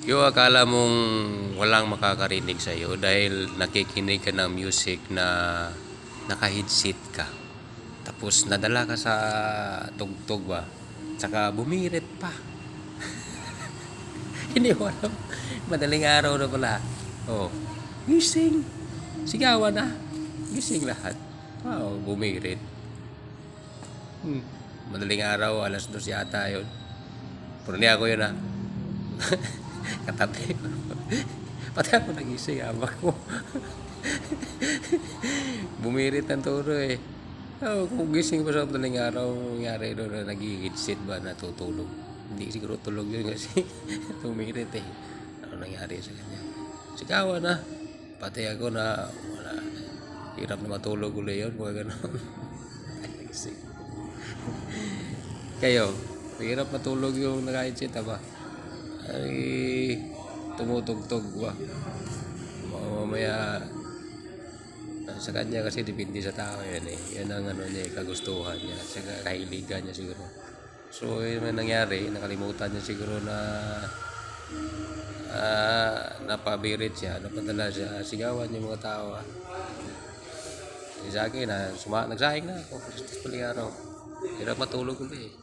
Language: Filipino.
Yung akala mong walang makakarinig sa'yo dahil nakikinig ka ng music na naka-headset ka. Tapos nadala ka sa tugtog ba? Tsaka bumirit pa. Hindi mo alam. Madaling araw na pala. Oh, gising. Sigawan na. Gising lahat. Wow, bumirit. Madaling araw, alas 2 yata yun. Pero hindi ako yun Katabi ko. Pati ako nagising, amak ko. Bumirit ang turo eh. Oh, kung gising pa sa madaling araw, nangyari doon na nag-headset ba natutulog. Hindi siguro tulog yun kasi tumirit eh. Ano nangyari sa kanya? Sigawan na. Pati ako na wala. Hirap na matulog ulit yun. Mga ganon. Kayo, hirap matulog yung naka-headset ba? Ay, tumutugtog ba? Mamaya, sa kanya kasi depende sa tao yan eh. Yan ang ano niya, kagustuhan niya. Saka kahiligan niya siguro. So, yun ang nangyari. Nakalimutan niya siguro na napabirit siya. Napadala siya. Sigawan yung mga tao. Sa akin nagsahing na ako. Paling araw. Hirap matulog ulit eh.